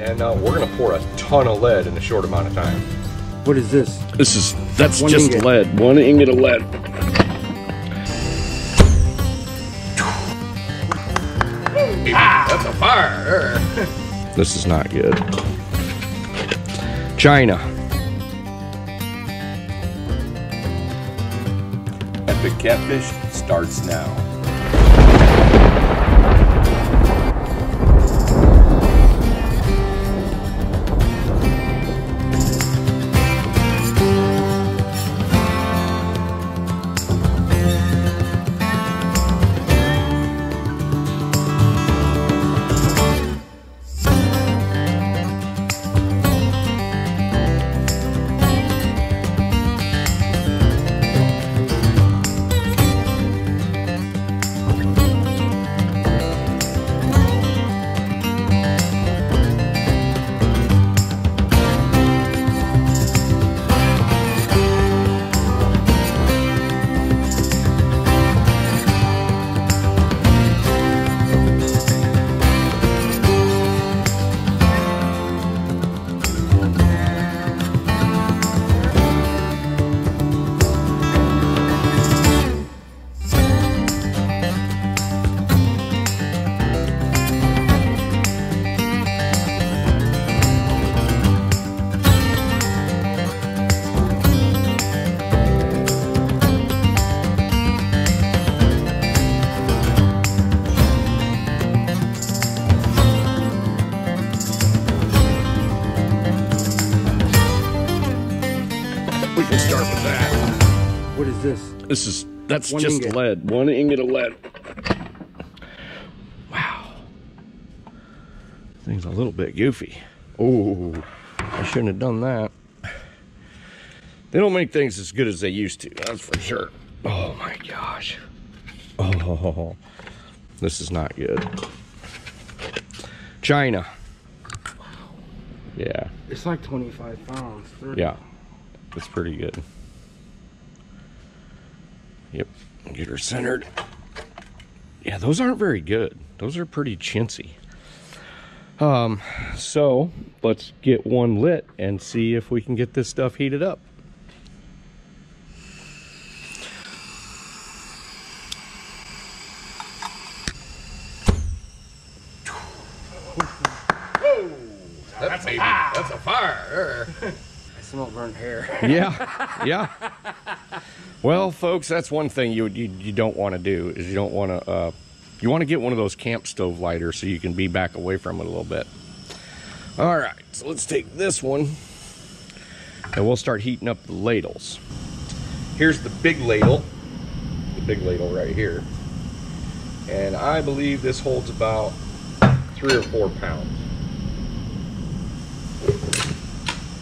And we're gonna pour a ton of lead in a short amount of time. What is this? That's just lead. 1 ingot of lead. That's a fire. This is not good. China. Epic Catfish starts now. We can start with that. What is this? That's One just ingot. lead. 1 ingot of lead. Wow. Thing's a little bit goofy. Oh, I shouldn't have done that. They don't make things as good as they used to, that's for sure. Oh my gosh. Oh, this is not good. China. Yeah. It's like 25 pounds. 30. Yeah. That's pretty good. Yep. Get her centered. Yeah, those aren't very good. Those are pretty chintzy. So let's get one lit and see if we can get this stuff heated up. That's a fire. I smell burnt hair. Yeah, yeah. Well, folks, that's one thing you don't want to do is you don't want to you want to get one of those camp stove lighters so you can be back away from it a little bit. All right, so let's take this one and we'll start heating up the ladles. Here's the big ladle right here, and I believe this holds about 3 or 4 pounds.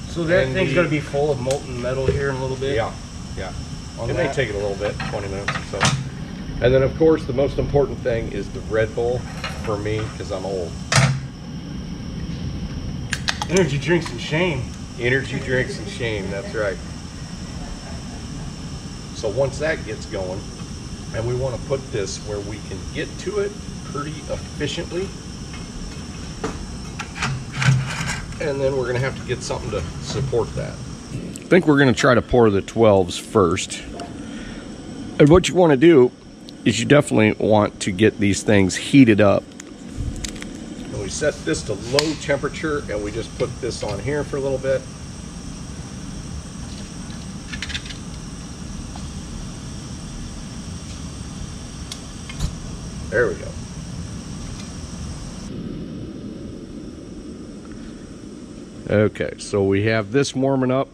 So that thing's going to be full of molten metal here in a little bit? Yeah, yeah. It may take it a little bit, 20 minutes or so. And then, of course, the most important thing is the Red Bull for me, because I'm old. Energy drinks and shame. Energy drinks and shame, that's right. So once that gets going, and we want to put this where we can get to it pretty efficiently, and then we're going to have to get something to support that. I think we're going to try to pour the 12s first. And what you want to do is you definitely want to get these things heated up. And we set this to low temperature, and we just put this on here for a little bit. There we go. Okay, so we have this warming up.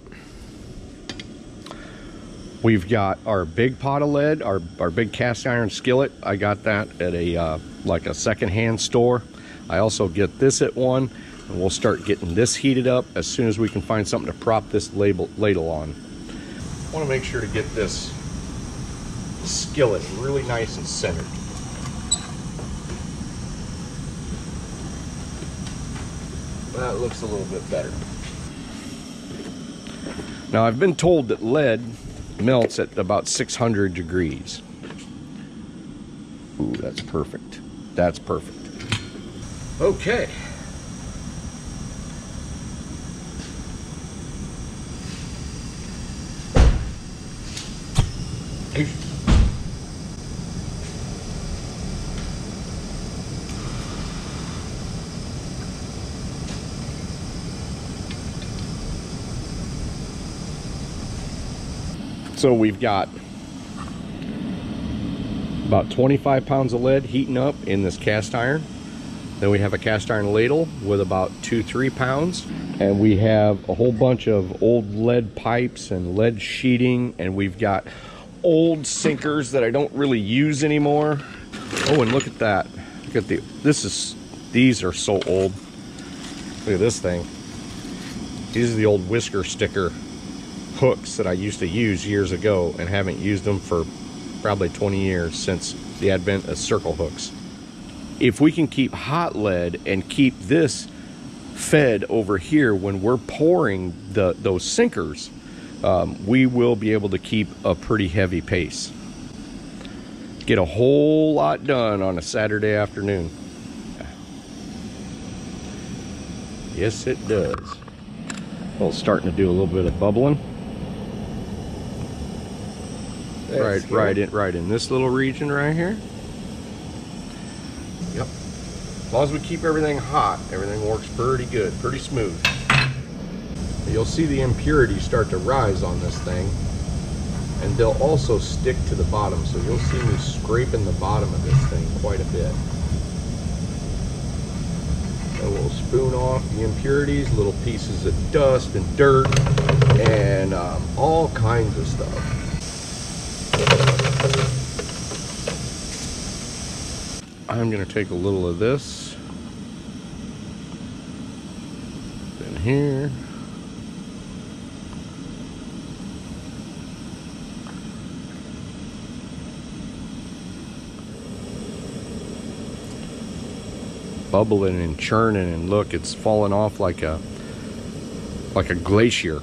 We've got our big pot of lead, our big cast iron skillet. I got that at a like a secondhand store. I also get this at one, and we'll start getting this heated up as soon as we can find something to prop this ladle on. I want to make sure to get this skillet really nice and centered. That looks a little bit better. Now, I've been told that lead melts at about 600 degrees. Ooh, that's perfect. That's perfect. Okay. So we've got about 25 pounds of lead heating up in this cast iron. Then we have a cast iron ladle with about 2-3 pounds. And we have a whole bunch of old lead pipes and lead sheeting. And we've got old sinkers that I don't really use anymore. Oh, and look at that. Look at these are so old. Look at this thing. These are the old whisker sticker hooks that I used to use years ago and haven't used them for probably 20 years since the advent of circle hooks. If we can keep hot lead and keep this fed over here when we're pouring those sinkers, we will be able to keep a pretty heavy pace. Get a whole lot done on a Saturday afternoon. Yes, it does. Well, it's starting to do a little bit of bubbling. Right in this little region right here. Yep. As long as we keep everything hot, everything works pretty good, pretty smooth. You'll see the impurities start to rise on this thing, and they'll also stick to the bottom. So you'll see me scraping the bottom of this thing quite a bit. A little spoon off the impurities, little pieces of dust and dirt, and all kinds of stuff. I'm going to take a little of this in here. Bubbling and churning, and look, it's falling off like a glacier.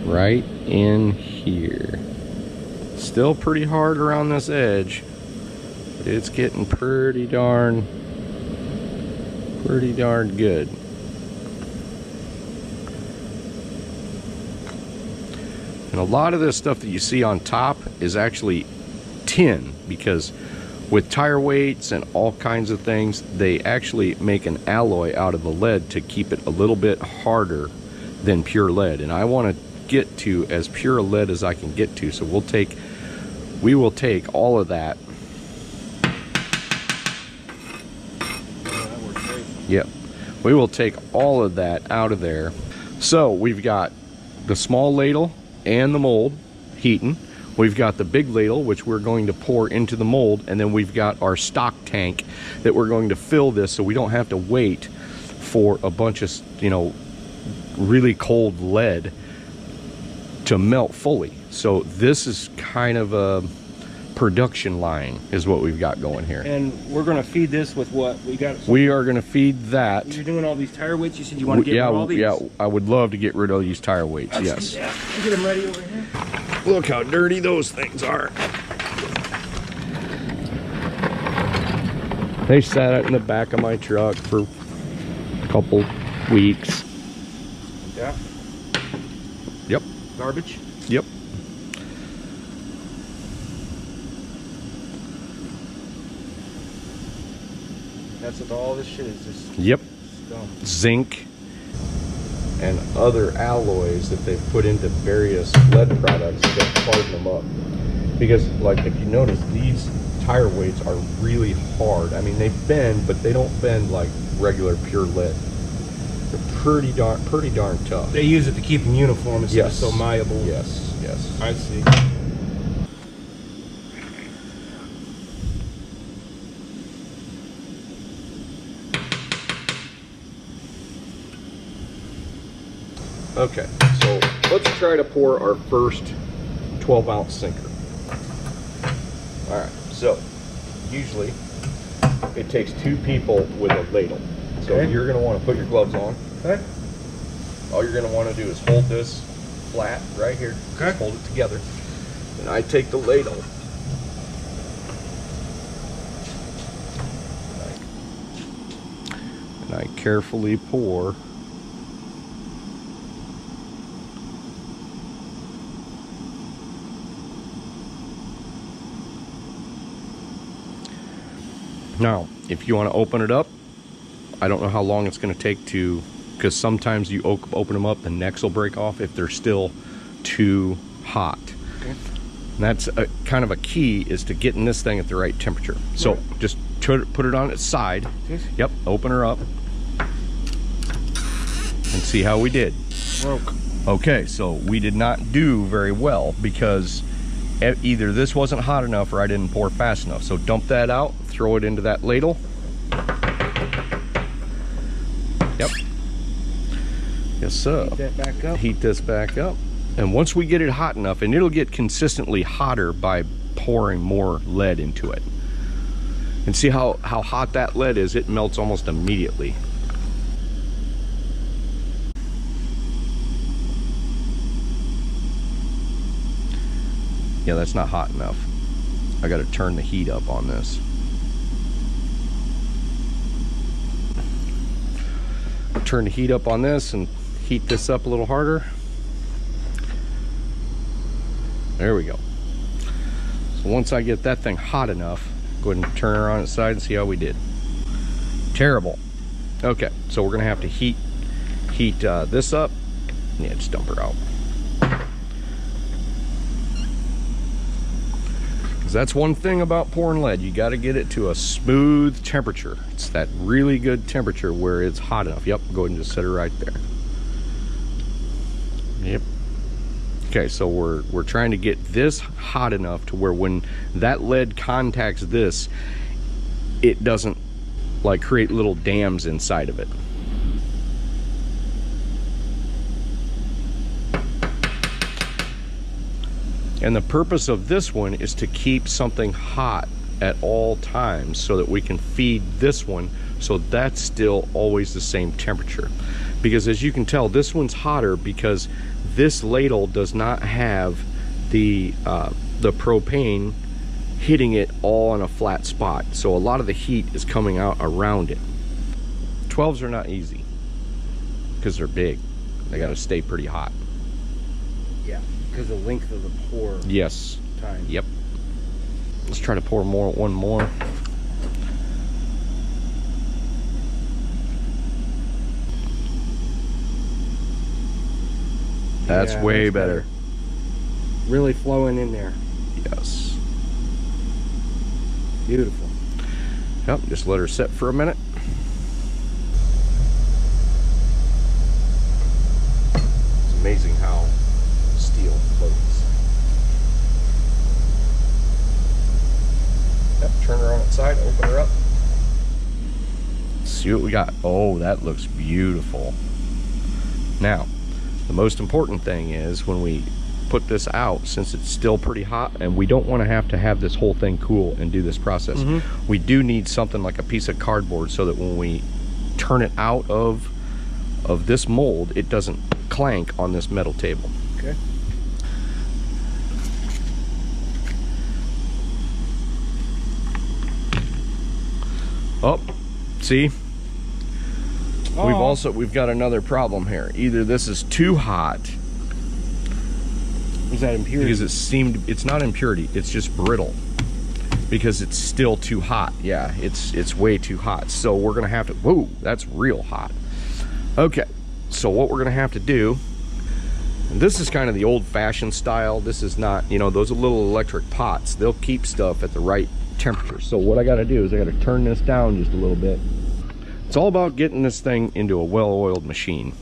Right in here. Still pretty hard around this edge, but it's getting pretty darn good. And a lot of this stuff that you see on top is actually tin, because with tire weights and all kinds of things, they actually make an alloy out of the lead to keep it a little bit harder than pure lead. And I want to get to as pure lead as I can get to, so we will take all of that. Yep, we will take all of that out of there. So we've got the small ladle and the mold heating. We've got the big ladle, which we're going to pour into the mold, and then we've got our stock tank that we're going to fill this, so we don't have to wait for a bunch of, you know, really cold lead to melt fully. So this is kind of a production line is what we've got going here. And we're going to feed this with what we got. We are going to feed that. You're doing all these tire weights. You said you want to get rid of all these. Yeah, I would love to get rid of these tire weights. Yes. Yeah. Get them ready over here. Look how dirty those things are. They sat out in the back of my truck for a couple weeks. Yeah. Yep. Garbage. Yep. That's what all this shit is. Just yep. Dumb. Zinc and other alloys that they've put into various lead products that harden them up. Because, like, if you notice, these tire weights are really hard. I mean, they bend, but they don't bend like regular pure lead. They're pretty darn tough. They use it to keep them uniform instead of so malleable. Yes, yes. I see. Okay, so let's try to pour our first 12-ounce sinker. All right, so usually it takes 2 people with a ladle. So you're going to want to put your gloves on. Okay. All you're going to want to do is hold this flat right here. Okay. Just hold it together. And I take the ladle. And I carefully pour Now, if you want to open it up, I don't know how long it's going to take to, because sometimes you open them up, the necks will break off if they're still too hot. Okay. And that's kind of a key, is to getting this thing at the right temperature. So just put it on its side. Okay. Yep, open her up. And see how we did. Broke. Okay, so we did not do very well because either this wasn't hot enough or I didn't pour fast enough. So dump that out, throw it into that ladle. Yep. Yes, sir. Heat that back up. Heat this back up. And once we get it hot enough, and it'll get consistently hotter by pouring more lead into it. And see how hot that lead is? It melts almost immediately. Yeah, that's not hot enough. I got to turn the heat up on this. Turn the heat up on this and heat this up a little harder. There we go. So once I get that thing hot enough, go ahead and turn her on its side and see how we did. Terrible. Okay, so we're gonna have to heat this up. Yeah, just dump her out. That's one thing about pouring lead. You got to get it to a smooth temperature. It's that really good temperature where it's hot enough. Yep, go ahead and just set her right there. Yep. Okay, so we're trying to get this hot enough to where when that lead contacts this, it doesn't like create little dams inside of it. And the purpose of this one is to keep something hot at all times so that we can feed this one so that's still always the same temperature. Because as you can tell, this one's hotter because this ladle does not have the propane hitting it all on a flat spot. So a lot of the heat is coming out around it. 12s are not easy because they're big. They got to stay pretty hot. Yeah. Because the length of the pour. Yes. Time. Yep. Let's try to pour one more. That's way better. Really flowing in there. Yes. Beautiful. Yep, just let her sit for a minute. It's amazing how steel floats. Yep, turn her on its side, open her up. See what we got. Oh, that looks beautiful. Now, the most important thing is when we put this out, since it's still pretty hot and we don't want to have this whole thing cool and do this process, we do need something like a piece of cardboard so that when we turn it out of this mold, it doesn't clank on this metal table. Okay. Oh, see? We've got another problem here. Either this is too hot. Is that impurity? Because it's not impurity, it's just brittle. Because it's still too hot. Yeah, it's way too hot. So we're gonna have to, whoa, that's real hot. Okay, so what we're gonna have to do, and this is kind of the old-fashioned style. This is not, you know, those are little electric pots. They'll keep stuff at the right temperature. So what I gotta do is I gotta turn this down just a little bit. It's all about getting this thing into a well-oiled machine.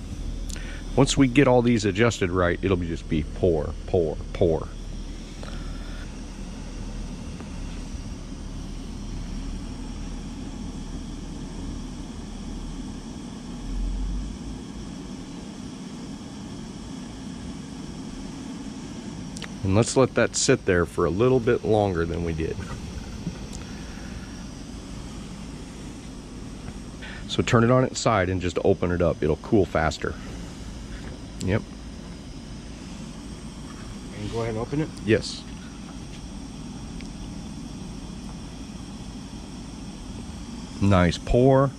Once we get all these adjusted right, it'll just be pour, pour, pour. And let's let that sit there for a little bit longer than we did. So turn it on its side and just open it up. It'll cool faster. Yep. And go ahead and open it? Yes. Nice pour.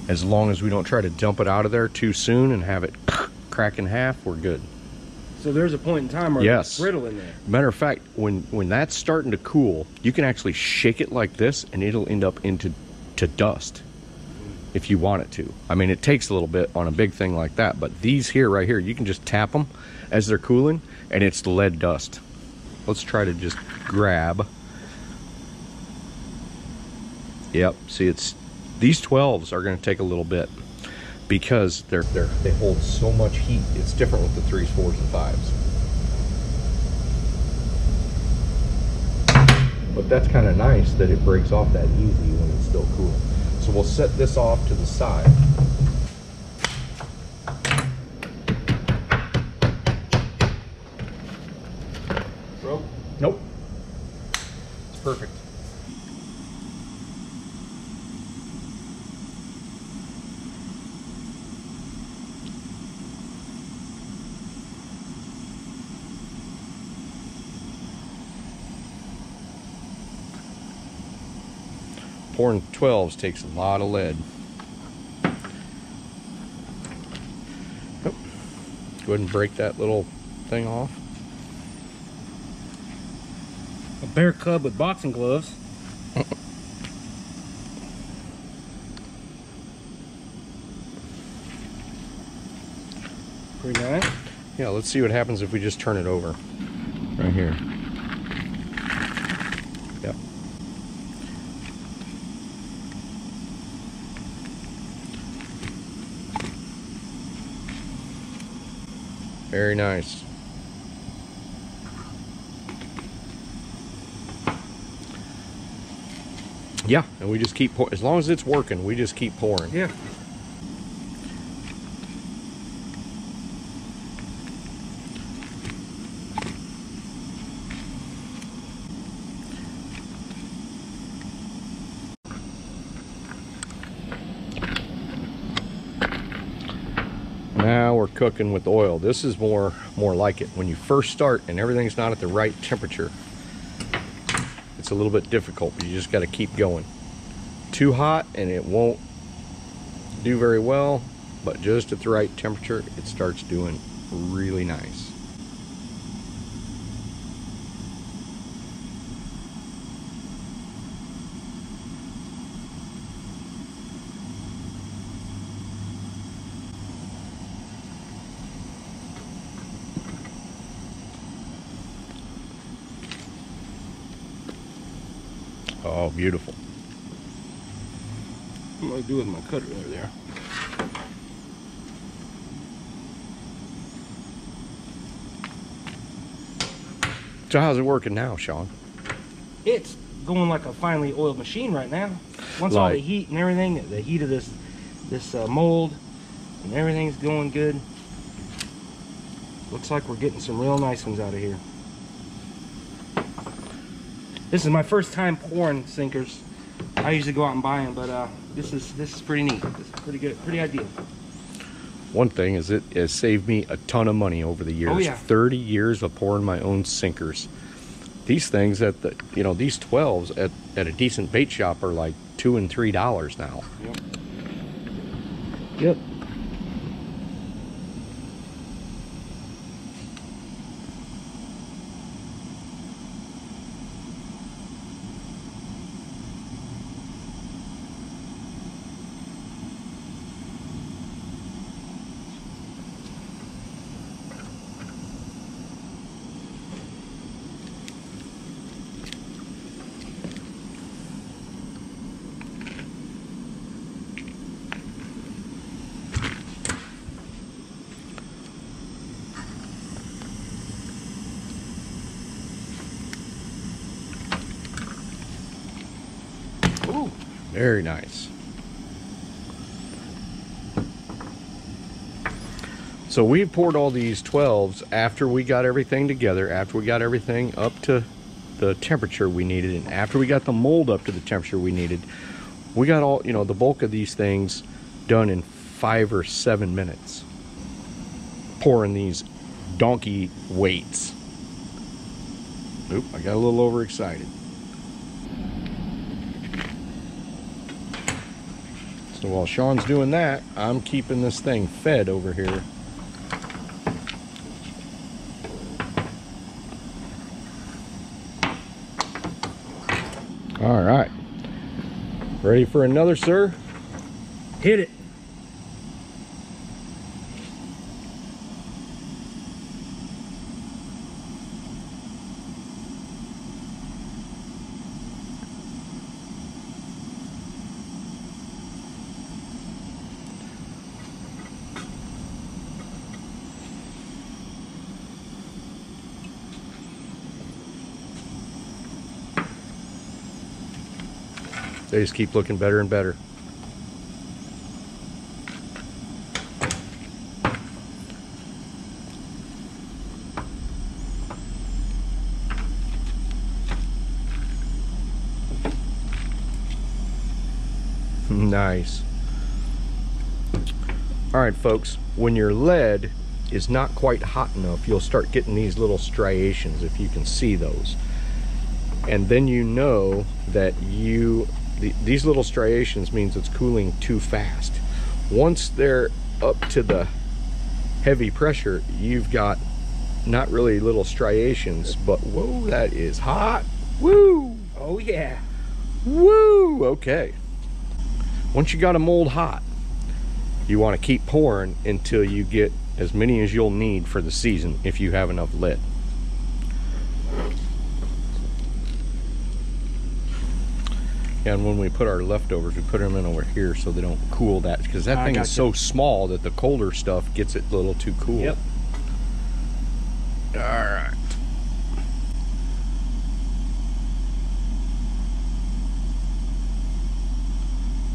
As long as we don't try to dump it out of there too soon and have it crack in half, we're good. So there's a point in time where it's brittle in there. Matter of fact, when that's starting to cool, you can actually shake it like this and it'll end up into to dust if you want it to. I mean, it takes a little bit on a big thing like that, but these here, right here, you can just tap them as they're cooling, and it's lead dust. Let's try to just grab. Yep, see, it's these 12s are going to take a little bit because they hold so much heat. It's different with the 3s, 4s, and 5s. But that's kind of nice that it breaks off that easy when it's still cool. So we'll set this off to the side. Rope? Nope. It's perfect. Pouring 12s takes a lot of lead. Oh, go ahead and break that little thing off. A bear cub with boxing gloves. Pretty nice. Yeah, let's see what happens if we just turn it over. Right here. Yep. Very nice. Yeah, and we just keep pouring. As long as it's working, we just keep pouring. Yeah. Now we're cooking with oil. This is more like it. When you first start and everything's not at the right temperature, it's a little bit difficult, but you just got to keep going. Too hot and it won't do very well, but just at the right temperature, it starts doing really nice. Oh, beautiful. What do I do with my cutter over there? So how's it working now, Sean? It's going like a finely oiled machine right now. Once all the heat and everything, the heat of this mold and everything's going good. Looks like we're getting some real nice ones out of here. This is my first time pouring sinkers. I usually go out and buy them, but this is pretty neat. This is pretty good, pretty ideal. One thing is it has saved me a ton of money over the years. Oh, yeah. 30 years of pouring my own sinkers. These things at the, you know, these 12s at a decent bait shop are like $2 and $3 now. Yep. Ooh, very nice. So we poured all these 12s after we got everything together, after we got everything up to the temperature we needed, and after we got the mold up to the temperature we needed. We got all, you know, the bulk of these things done in 5 or 7 minutes. Pouring these donkey weights. Oop, I got a little overexcited. So while Sean's doing that, I'm keeping this thing fed over here. All right. Ready for another, sir? Hit it. They just keep looking better and better. Nice. All right, folks, when your lead is not quite hot enough, you'll start getting these little striations, if you can see those. And then you know that these little striations means it's cooling too fast. Once they're up to the heavy pressure, you've got not really little striations, but whoa, that is hot. Woo! Oh yeah. Woo! Okay. Once you got a mold hot, you want to keep pouring until you get as many as you'll need for the season if you have enough lead. And when we put our leftovers, we put them in over here so they don't cool that, because that thing is so small that the colder stuff gets it a little too cool. Yep. All right.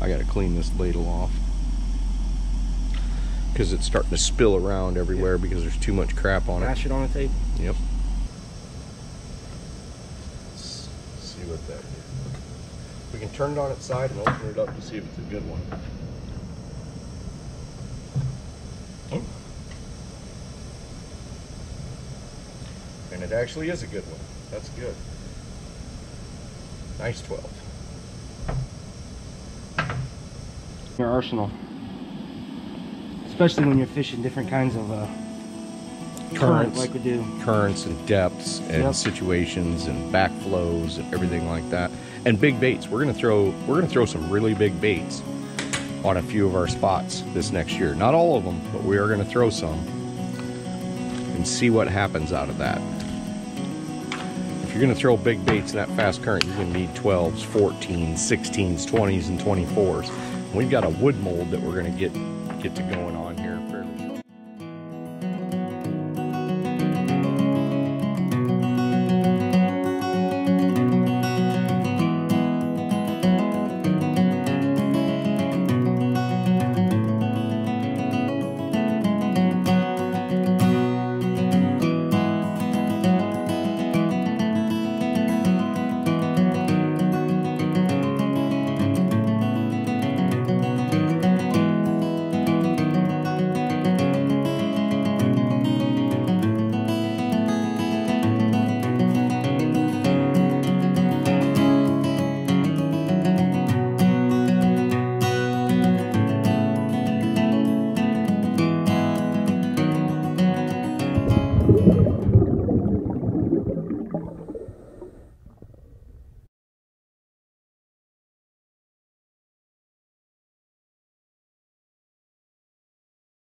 I got to clean this ladle off because it's starting to spill around everywhere because there's too much crap on it. Mash it on the table. Yep. Let's see what that is. We can turn it on its side and open it up to see if it's a good one. Oh. And it actually is a good one. That's good. Nice 12. Your arsenal, especially when you're fishing different kinds of currents, like we do. Currents and depths and situations and backflows and everything like that. And big baits. We're gonna throw some really big baits on a few of our spots this next year. Not all of them, but we are gonna throw some and see what happens out of that. If you're gonna throw big baits in that fast current, you're gonna need 12s, 14s, 16s, 20s, and 24s. We've got a wood mold that we're gonna get to going on